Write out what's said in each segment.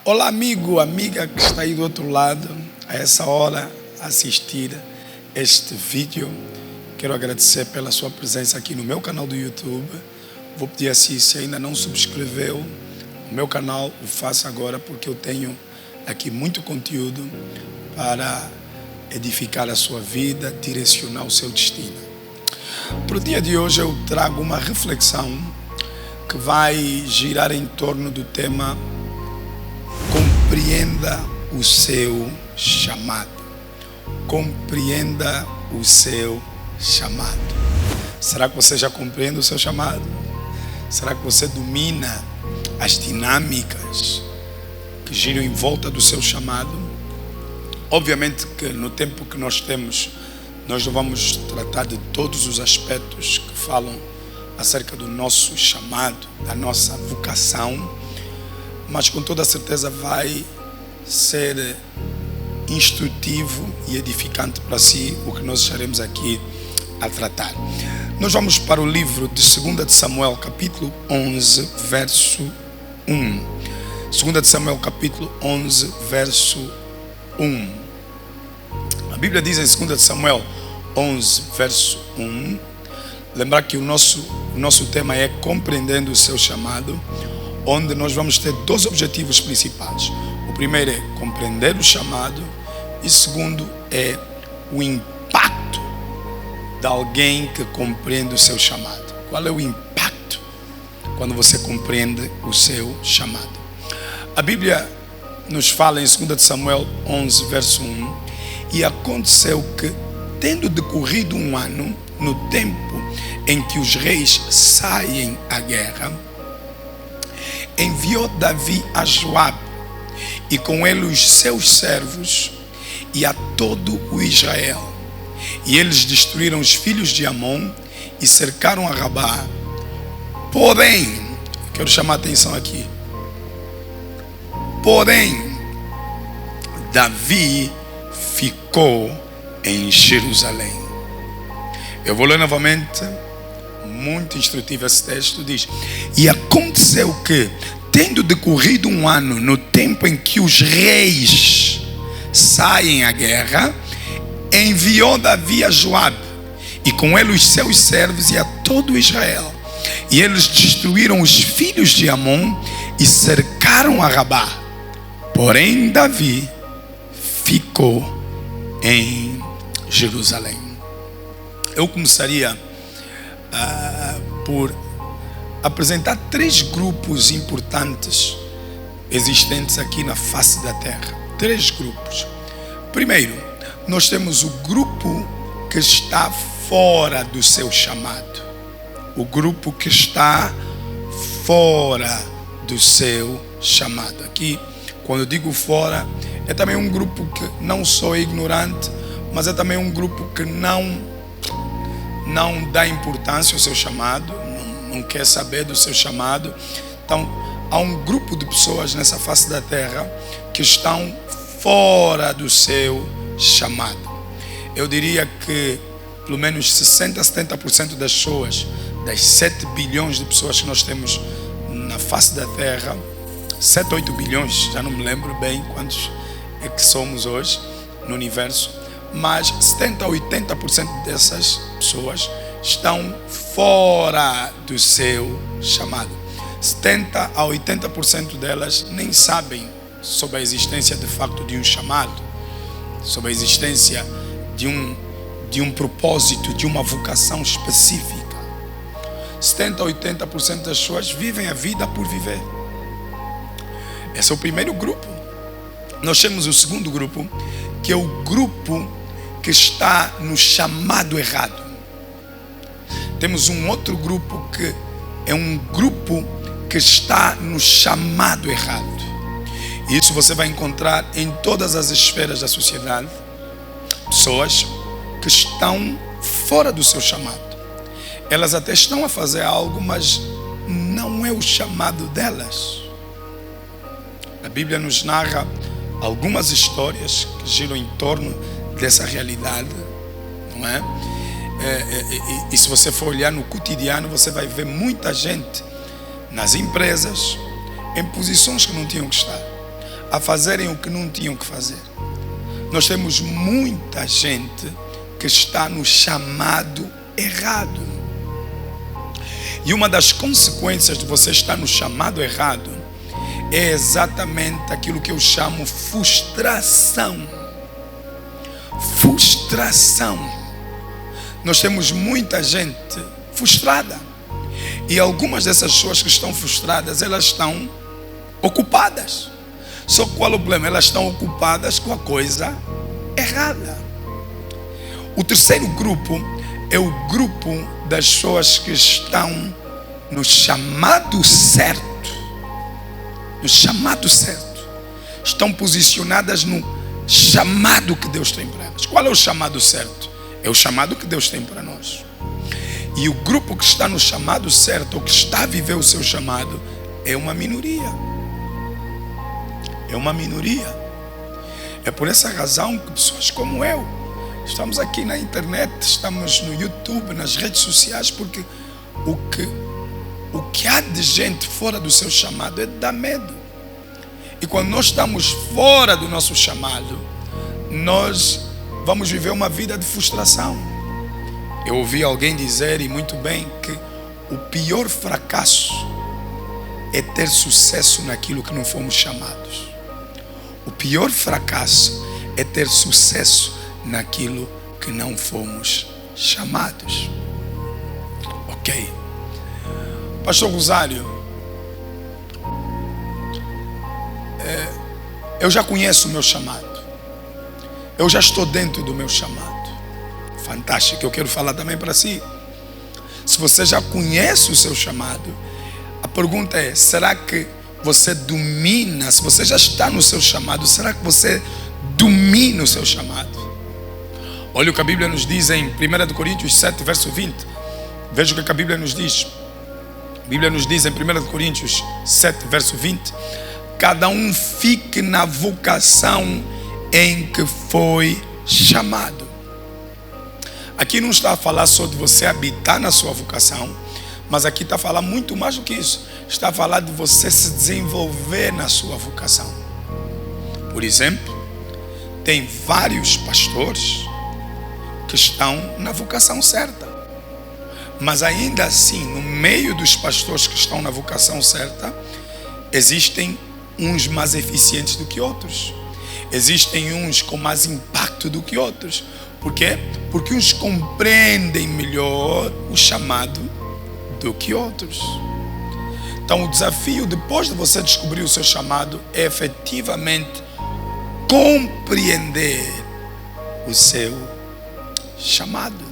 Olá, amigo, amiga que está aí do outro lado, a essa hora, a assistir este vídeo. Quero agradecer pela sua presença aqui no meu canal do YouTube. Vou pedir assim, se ainda não subscreveu o meu canal, o faça agora, porque eu tenho aqui muito conteúdo para edificar a sua vida, direcionar o seu destino. Para o dia de hoje eu trago uma reflexão que vai girar em torno do tema compreenda o seu chamado. Compreenda o seu chamado. Será que você já compreende o seu chamado? Será que você domina as dinâmicas que giram em volta do seu chamado? Obviamente que no tempo que nós temos, nós não vamos tratar de todos os aspectos que falam acerca do nosso chamado, da nossa vocação, mas com toda certeza vai ser instrutivo e edificante para si o que nós estaremos aqui a tratar. Nós vamos para o livro de 2 de Samuel, capítulo 11, verso 1. 2 de Samuel, capítulo 11, verso 1. A Bíblia diz em 2 de Samuel 11, verso 1. Lembrar que o nosso tema é compreendendo o seu chamado, onde nós vamos ter dois objetivos principais. O primeiro é compreender o chamado e o segundo é o impacto de alguém que compreende o seu chamado. Qual é o impacto quando você compreende o seu chamado? A Bíblia nos fala em 2 de Samuel 11, verso 1: e aconteceu que, tendo decorrido um ano, no tempo em que os reis saem à guerra, enviou Davi a Joabe e com ele os seus servos e a todo o Israel. E eles destruíram os filhos de Amon e cercaram a Rabá. Porém, quero chamar a atenção aqui. Porém, Davi ficou em Jerusalém. Eu vou ler novamente, muito instrutivo esse texto. Diz: e aconteceu que, tendo decorrido um ano, no tempo em que os reis saem à guerra, enviou Davi a Joabe e com ele os seus servos e a todo Israel. E eles destruíram os filhos de Amon e cercaram a Rabá. Porém, Davi ficou em Jerusalém. Eu começaria por apresentar três grupos importantes existentes aqui na face da terra. Três grupos. Primeiro, nós temos o grupo que está fora do seu chamado. O grupo que está fora do seu chamado. Aqui, quando eu digo fora, é também um grupo que não só é ignorante, mas é também um grupo que não dá importância ao seu chamado, não quer saber do seu chamado. Então, há um grupo de pessoas nessa face da terra que estão fora do seu chamado. Eu diria que pelo menos 60% a 70% das pessoas, das 7 bilhões de pessoas que nós temos na face da terra, 7 ou 8 bilhões, já não me lembro bem quantos é que somos hoje no universo, mas 70% a 80% dessas pessoas estão fora do seu chamado. 70% a 80% delas nem sabem sobre a existência de facto de um chamado, sobre a existência de um propósito, de uma vocação específica. 70% a 80% das pessoas vivem a vida por viver. Esse é o primeiro grupo. Nós temos o segundo grupo, que é o grupo que está no chamado errado. Temos um outro grupo que é um grupo que está no chamado errado. E isso você vai encontrar em todas as esferas da sociedade. Pessoas que estão fora do seu chamado. Elas até estão a fazer algo, mas não é o chamado delas. A Bíblia nos narra algumas histórias que giram em torno dessa realidade, não é? E se você for olhar no cotidiano, você vai ver muita gente nas empresas em posições que não tinham que estar. a fazerem o que não tinham que fazer. Nós temos muita gente que está no chamado errado. E uma das consequências de você estar no chamado errado é exatamente aquilo que eu chamo frustração. Frustração. Nós temos muita gente frustrada. E algumas dessas pessoas que estão frustradas, elas estão ocupadas. Só qual é o problema? Elas estão ocupadas com a coisa errada. O terceiro grupo é o grupo das pessoas que estão no chamado certo. No chamado certo. Estão posicionadas no chamado que Deus tem para elas. Qual é o chamado certo? É o chamado que Deus tem para nós. E o grupo que está no chamado certo, ou que está a viver o seu chamado, é uma minoria. É uma minoria. É por essa razão que pessoas como eu estamos aqui na internet, estamos no YouTube, nas redes sociais, porque o que há de gente fora do seu chamado é de dar medo. E quando nós estamos fora do nosso chamado, nós vamos viver uma vida de frustração. Eu ouvi alguém dizer, e muito bem, que o pior fracasso é ter sucesso naquilo que não fomos chamados. O pior fracasso é ter sucesso naquilo que não fomos chamados. Ok. Pastor Rosário, eu já conheço o meu chamado. Eu já estou dentro do meu chamado. Fantástico, eu quero falar também para si. Se você já conhece o seu chamado, a pergunta é, será que você domina? Se você já está no seu chamado, será que você domina o seu chamado? Olha o que a Bíblia nos diz em 1 Coríntios 7, verso 20. Veja o que a Bíblia nos diz. A Bíblia nos diz em 1 Coríntios 7, verso 20. Cada um fique na vocação em que foi chamado. Aqui não está a falar só de você habitar na sua vocação, mas aqui está a falar muito mais do que isso. Está a falar de você se desenvolver na sua vocação. Por exemplo, tem vários pastores que estão na vocação certa, mas ainda assim, no meio dos pastores que estão na vocação certa, existem uns mais eficientes do que outros. Existem uns com mais impacto do que outros. Por quê? Porque uns compreendem melhor o chamado do que outros. Então o desafio, depois de você descobrir o seu chamado, é efetivamente compreender o seu chamado.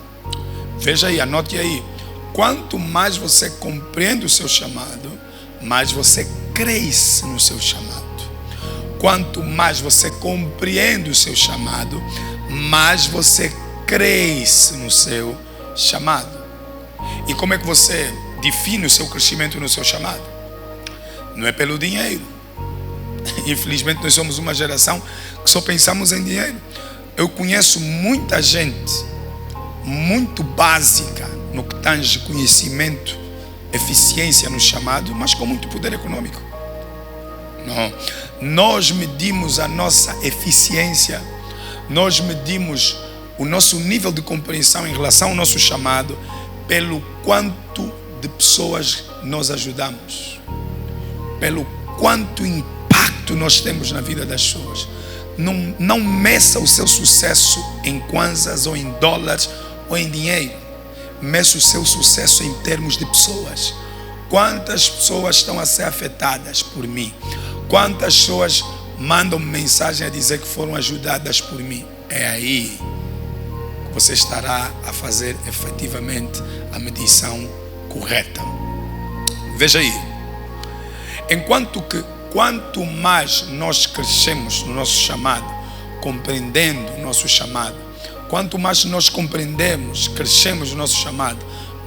Veja aí, anote aí. Quanto mais você compreende o seu chamado, mais você cresce no seu chamado. Quanto mais você compreende o seu chamado, mais você cresce no seu chamado. E como é que você define o seu crescimento no seu chamado? Não é pelo dinheiro. Infelizmente nós somos uma geração que só pensamos em dinheiro. Eu conheço muita gente muito básica no que tange conhecimento, eficiência no chamado, mas com muito poder econômico. Não. Nós medimos a nossa eficiência, nós medimos o nosso nível de compreensão em relação ao nosso chamado pelo quanto de pessoas nós ajudamos, pelo quanto impacto nós temos na vida das pessoas. Não meça o seu sucesso em kwanzas ou em dólares ou em dinheiro. Meça o seu sucesso em termos de pessoas. Quantas pessoas estão a ser afetadas por mim? Quantas pessoas mandam-me mensagem a dizer que foram ajudadas por mim? É aí que você estará a fazer efetivamente a medição correta. Veja aí. Enquanto que quanto mais nós crescemos no nosso chamado, compreendendo o nosso chamado, quanto mais nós compreendemos, crescemos no nosso chamado,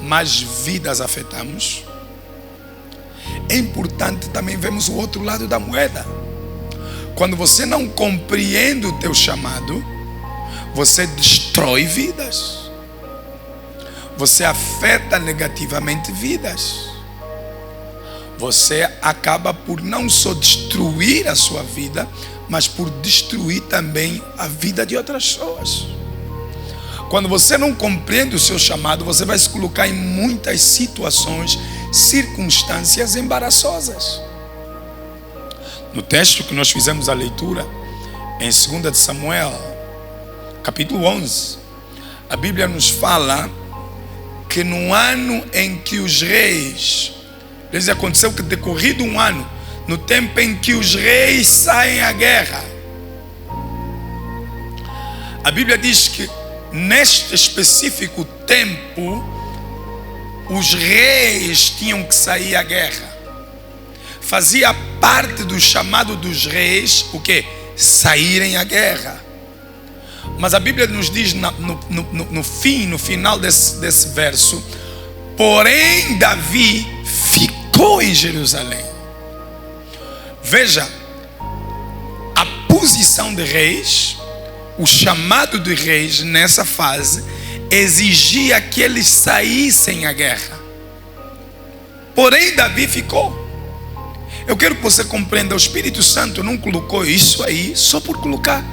mais vidas afetamos. É importante também vermos o outro lado da moeda. Quando você não compreende o teu chamado, você destrói vidas. Você afeta negativamente vidas. você acaba por não só destruir a sua vida, mas por destruir também a vida de outras pessoas. Quando você não compreende o seu chamado, você vai se colocar em muitas situações, circunstâncias embaraçosas. No texto que nós fizemos a leitura, em 2 de Samuel, capítulo 11, a Bíblia nos fala que no ano em que os reis, aconteceu que decorrido um ano, no tempo em que os reis saem à guerra, a Bíblia diz que neste específico tempo, os reis tinham que sair à guerra. Fazia parte do chamado dos reis, o quê? Saírem à guerra. Mas a Bíblia nos diz no final desse verso, porém Davi ficou em Jerusalém. Veja, a posição de reis, o chamado de reis nessa fase exigia que eles saíssem à guerra. Porém Davi ficou. Eu quero que você compreenda, o Espírito Santo não colocou isso aí só por colocar.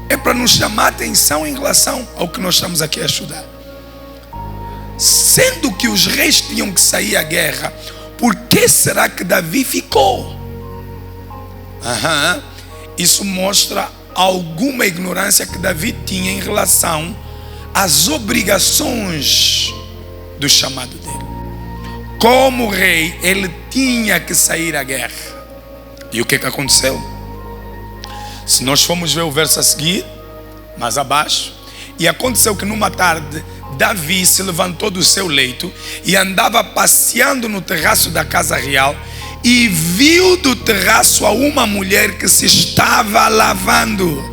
É para nos chamar a atenção em relação ao que nós estamos aqui a estudar. Sendo que os reis tinham que sair à guerra, por que será que Davi ficou? Isso mostra alguma ignorância que Davi tinha em relação às obrigações do chamado dele. Como rei, ele tinha que sair à guerra. E o que aconteceu? Se nós formos ver o verso a seguir, mais abaixo, e aconteceu que numa tarde, Davi se levantou do seu leito e andava passeando no terraço da casa real e viu do terraço a uma mulher que se estava lavando.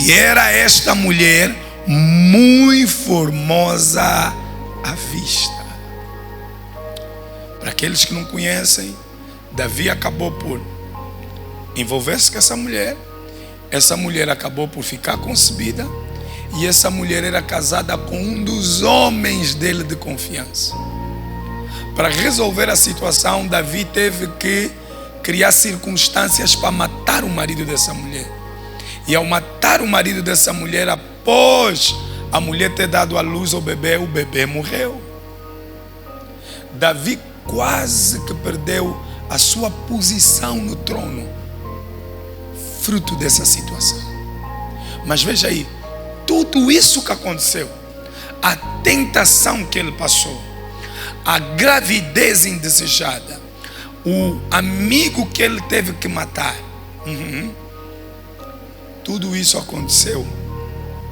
E era esta mulher muito formosa à vista. Para aqueles que não conhecem, Davi acabou por envolver-se com essa mulher. Essa mulher acabou por ficar concebida. E essa mulher era casada com um dos homens dele de confiança. Para resolver a situação, Davi teve que criar circunstâncias para matar o marido dessa mulher. E ao matar o marido dessa mulher, após a mulher ter dado à luz ao bebê, o bebê morreu. Davi quase que perdeu a sua posição no trono, fruto dessa situação. Mas veja aí, tudo isso que aconteceu, a tentação que ele passou, a gravidez indesejada, o amigo que ele teve que matar, tudo isso aconteceu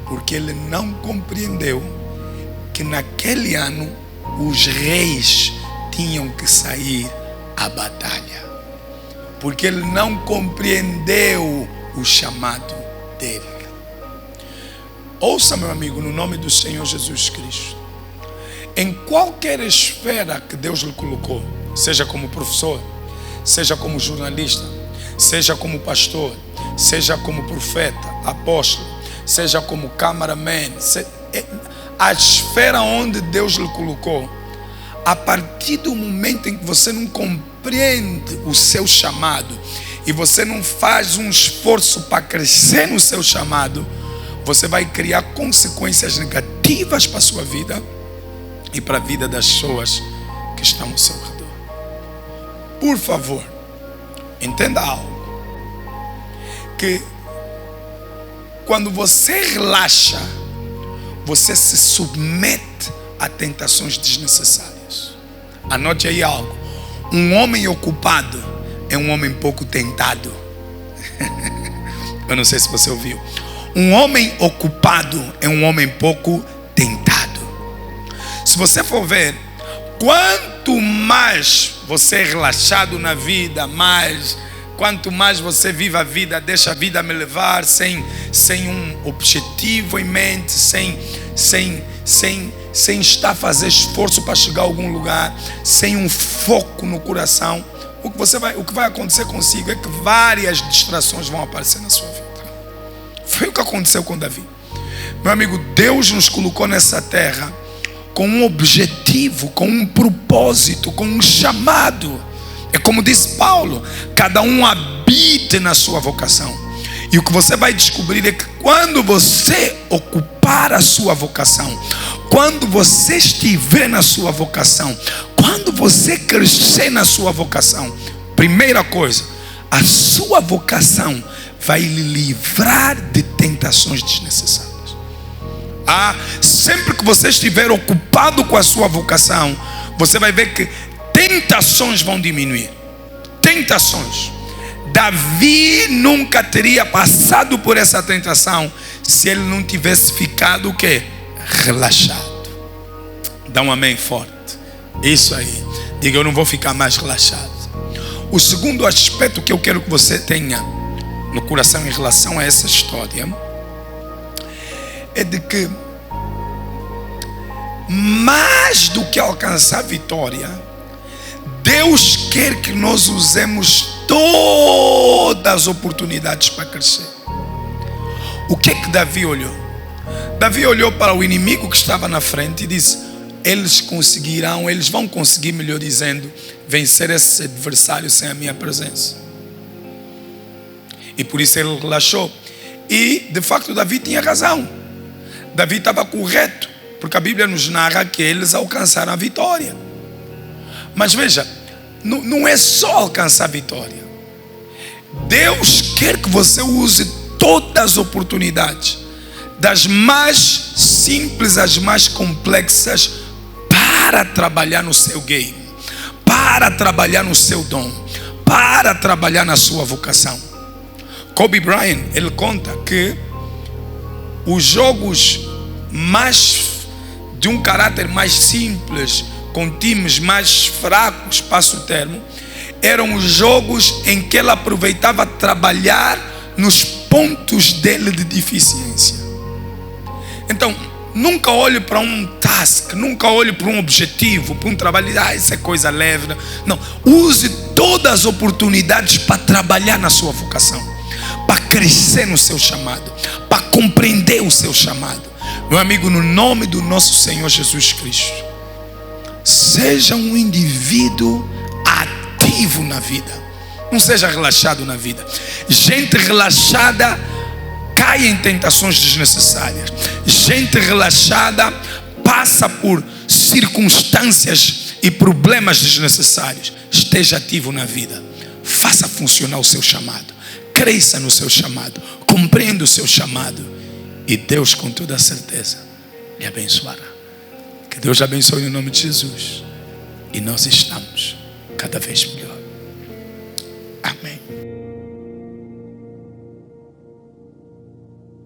porque ele não compreendeu que naquele ano os reis tinham que sair à batalha, porque ele não compreendeu o chamado dele. Ouça, meu amigo, no nome do Senhor Jesus Cristo, em qualquer esfera que Deus lhe colocou, seja como professor, seja como jornalista, seja como pastor, seja como profeta, apóstolo, seja como cameraman, a esfera onde Deus lhe colocou, a partir do momento em que você não compreende o seu chamado e você não faz um esforço para crescer no seu chamado, você vai criar consequências negativas para a sua vida e para a vida das pessoas que estão ao seu redor. Por favor, entenda algo, que quando você relaxa, você se submete a tentações desnecessárias. Anote aí algo: um homem ocupado é um homem pouco tentado. Eu não sei se você ouviu. Um homem ocupado é um homem pouco tentado. Se você for ver, quanto mais você é relaxado na vida, quanto mais você vive a vida, deixa a vida me levar, sem um objetivo em mente, sem estar a fazer esforço para chegar a algum lugar, sem um foco no coração, o que vai acontecer consigo é que várias distrações vão aparecer na sua vida. Foi o que aconteceu com Davi. Meu amigo, Deus nos colocou nessa terra com um objetivo, com um propósito, com um chamado. É como disse Paulo, cada um habite na sua vocação. E o que você vai descobrir é que quando você ocupar a sua vocação, quando você estiver na sua vocação, quando você crescer na sua vocação, primeira coisa, a sua vocação vai lhe livrar de tentações desnecessárias. Sempre que você estiver ocupado com a sua vocação, você vai ver que tentações vão diminuir. Tentações. Davi nunca teria passado por essa tentação se ele não tivesse ficado o quê? Relaxado. Dá um amém forte. Isso aí. Diga, eu não vou ficar mais relaxado. O segundo aspecto que eu quero que você tenha no coração em relação a essa história é de que mais do que alcançar a vitória, Deus quer que nós usemos todas as oportunidades para crescer. O que é que Davi olhou? Davi olhou para o inimigo que estava na frente e disse: eles vão conseguir, melhor dizendo, vencer esse adversário sem a minha presença. E por isso ele relaxou. E de facto Davi tinha razão. Davi estava correto, porque a Bíblia nos narra que eles alcançaram a vitória. Mas veja, não é só alcançar a vitória. Deus quer que você use todas as oportunidades, das mais simples às mais complexas, para trabalhar no seu game, para trabalhar no seu dom, para trabalhar na sua vocação. Kobe Bryant, ele conta que os jogos de um caráter mais simples, com times mais fracos, passo o termo, eram os jogos em que ele aproveitava trabalhar nos pontos dele de deficiência. Então, nunca olhe para um task, nunca olhe para um objetivo, para um trabalho, isso é coisa leve. Não, use todas as oportunidades para trabalhar na sua vocação, para crescer no seu chamado, para compreender o seu chamado. Meu amigo, no nome do nosso Senhor Jesus Cristo, seja um indivíduo ativo na vida, não seja relaxado na vida. Gente relaxada cai em tentações desnecessárias. Gente relaxada passa por circunstâncias e problemas desnecessários. Esteja ativo na vida, faça funcionar o seu chamado, cresça no seu chamado, compreenda o seu chamado, e Deus com toda a certeza lhe abençoará. Que Deus abençoe no nome de Jesus. E nós estamos cada vez melhor.